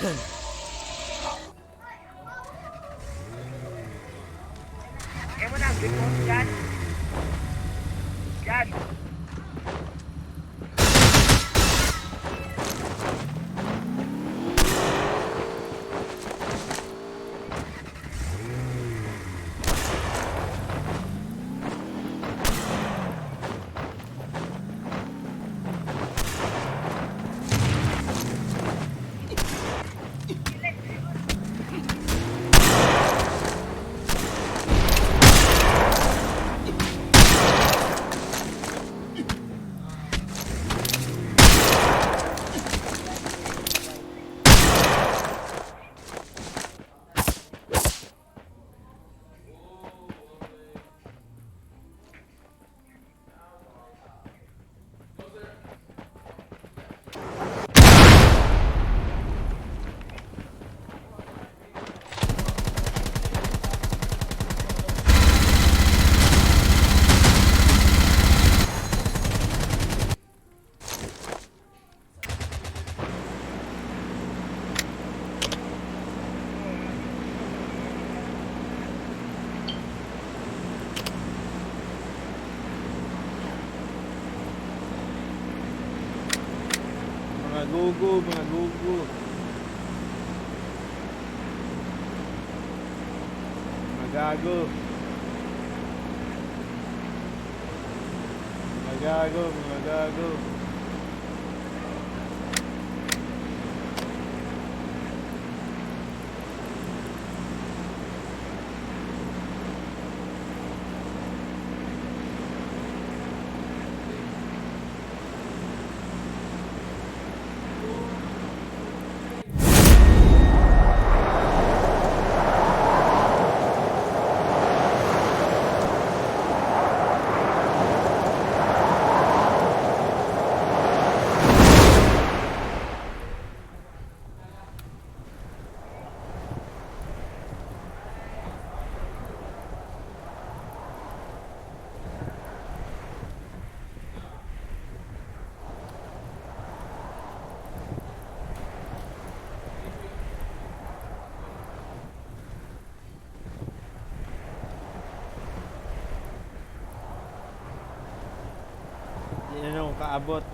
Kaya mo na, big mo dyan. Dyan. Mga gugu, mga gugu. Mga gago. Mga gago, mga gago. Yan ang kaabot.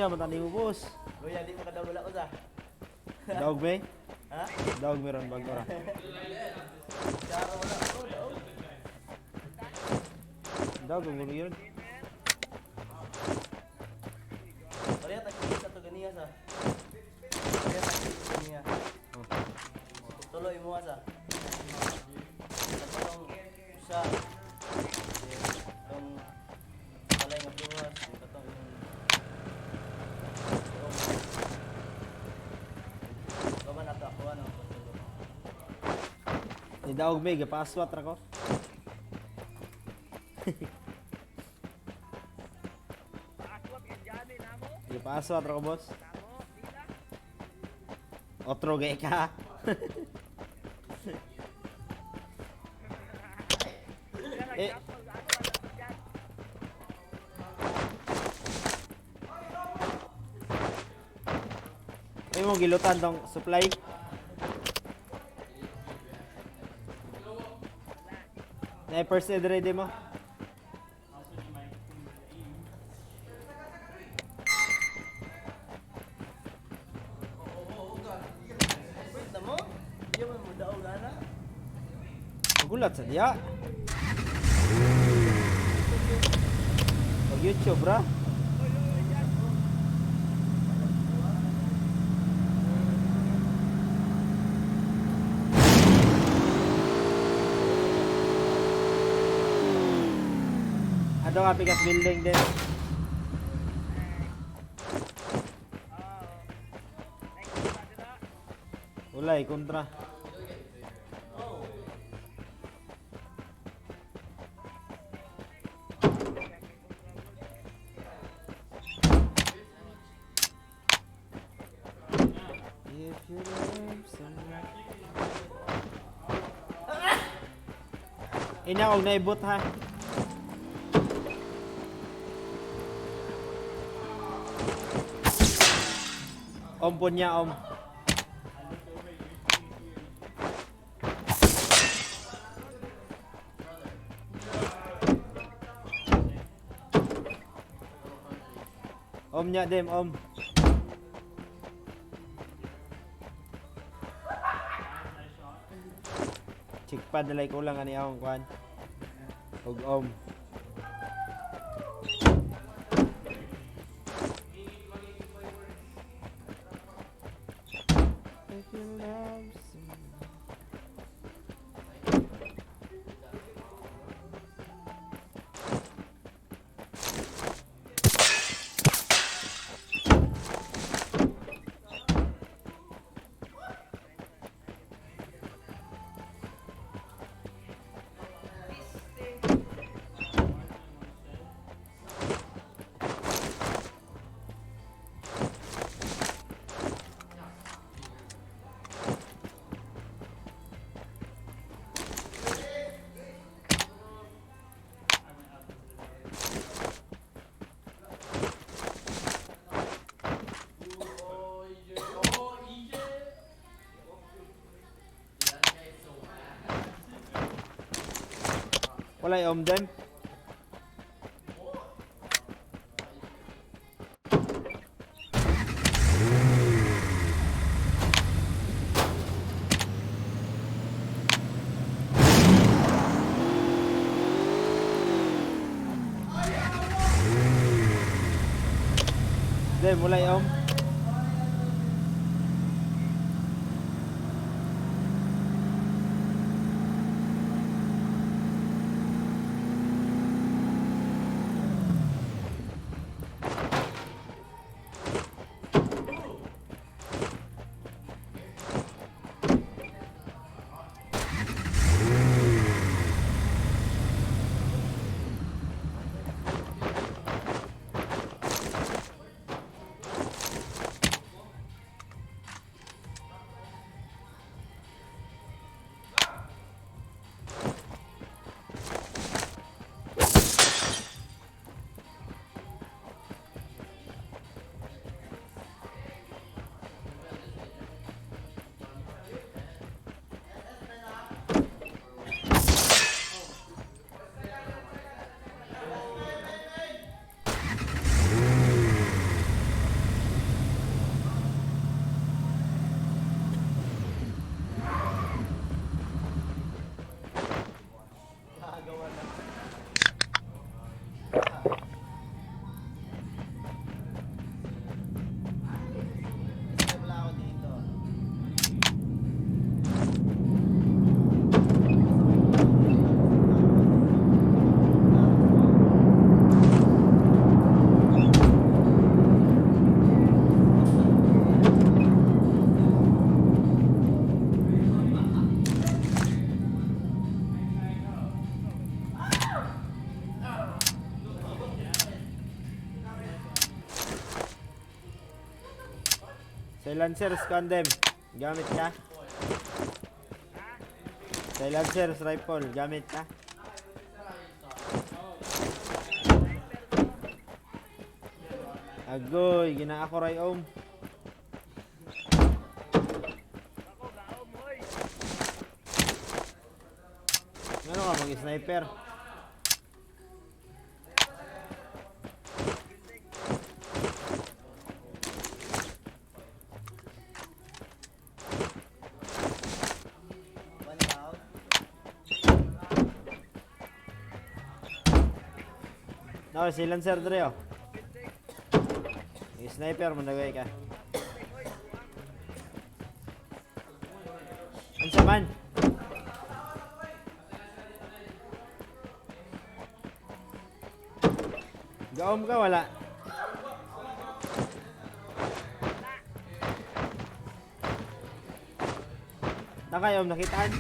luya matani mo boss. Luya, di mo ka daw wala ko sa. Daog be? Ha? Daog meron bago ra. Daro wala ko, daw. Daog mo luya. Pareha tayo sa to ganiya sa. Pareha tayo sa ganiya. Oh. Tuloy mo sa. Katong sa itong balay nga buwas, katong kaman ato ako ano. Ni daog be gapaswat ra ko. Aswat ka dyan eh, namo. Gapaswat ra ko boss. Namo, dila. Otro gay ka. Kaya Eh. nagkapal, aswat ka dyan. Ay mo gilutan tong supply. Na first aid ready mo. Wait na mo? Di mo mo daw gana. Magulat sa diya. Pag YouTube bra. Ano nga pikas building din. Oo. Nakikita sila. Ulay kontra. If you love someone. Ina og naibot ha. Om po niya om. Om niya dem om. Chikpad nalay ko lang ani akong kwan. Og om. If you love someone. Walay om dem. Dem walay om. Silencers, condemn. Gamit ka? Silencers, rifle. Gamit ka? Agoy, gina ako ray om. Ako, gaom, hoy. Ano ka mag-sniper? One round. No, silencer dre oh. Sniper mo nagay ka. Unsa man? Gaom ka wala. Nakayom nakitaan.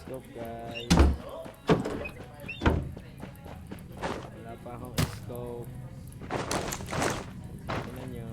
Scope guys. Wala pa akong scope. Tingnan nyo.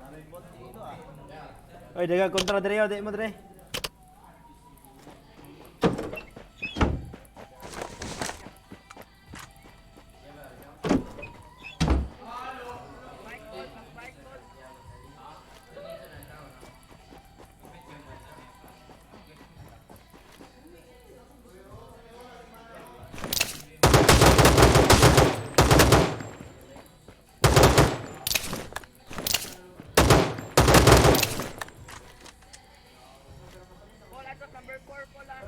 Daming bot dito ah. Oy, daga kontra dre oh, di mo dre. Paul, ato, number 4 po lang.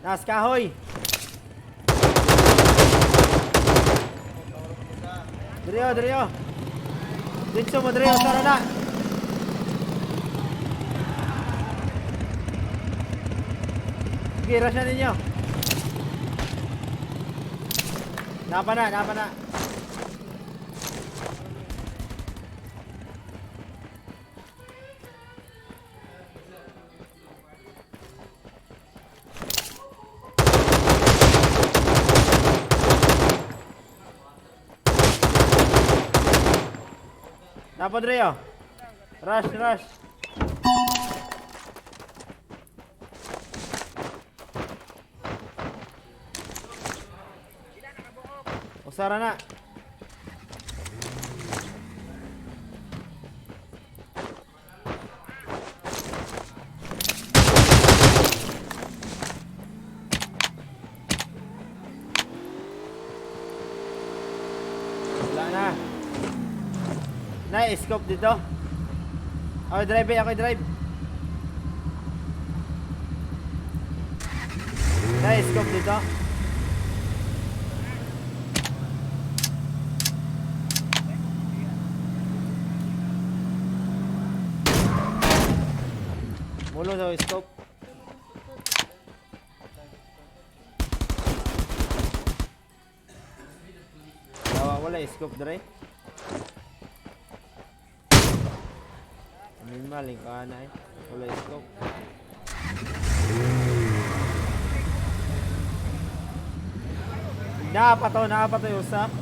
Nas kahoy. Dre oh. Dito mo dre oh, tara na. Sige, rasyan ninyo. Napa na. Napa dre oh. Rush. Usara na. Wala na. Na-scope dito. Ako drive eh, ako drive. Na-scope dito. Mulo sa scope. Wala scope dre. Minimal yung kana eh. Wala scope. Nakapa to yung usap.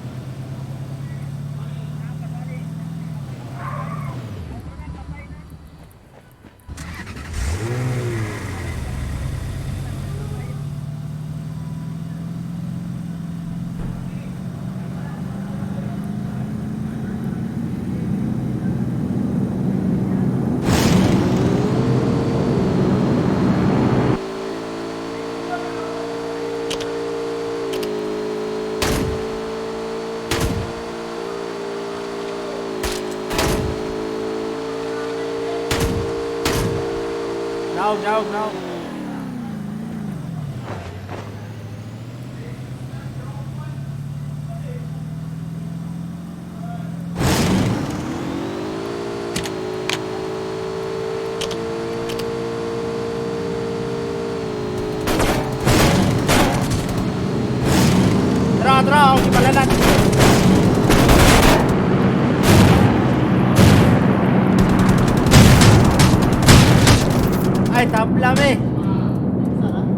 Now. Tara, ako si Palalan. Ay, tabla me.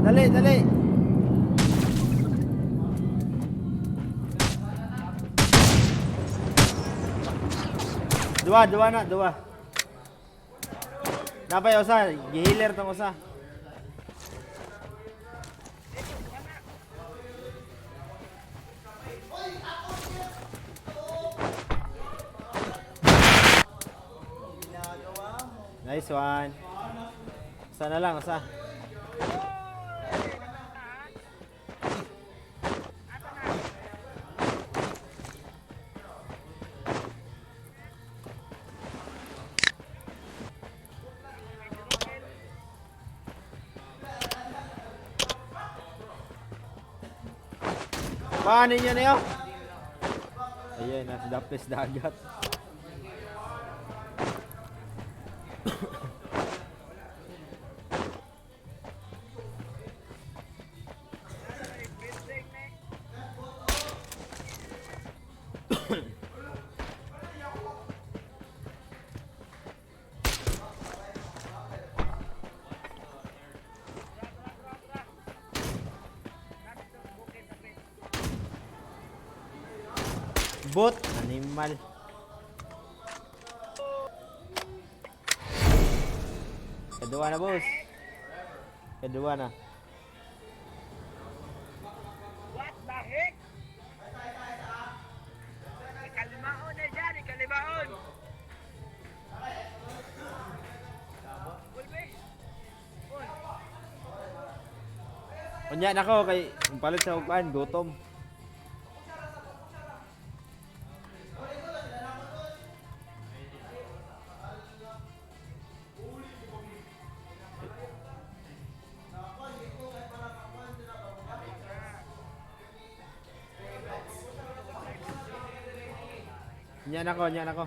Dali. Dua. Napay usa, gihiler tong usa. Nice one. Usa na lang, usa. Paano nyo na yun? Ayan, nasa dapis dagat. Bot, animal. Kedua na, boss. Kedua na. What the heck? Ikalimaon na dyan, ikalimaon. Ulbe. Kunya na ko kay palit sa upuan, gutom. Nya na ko.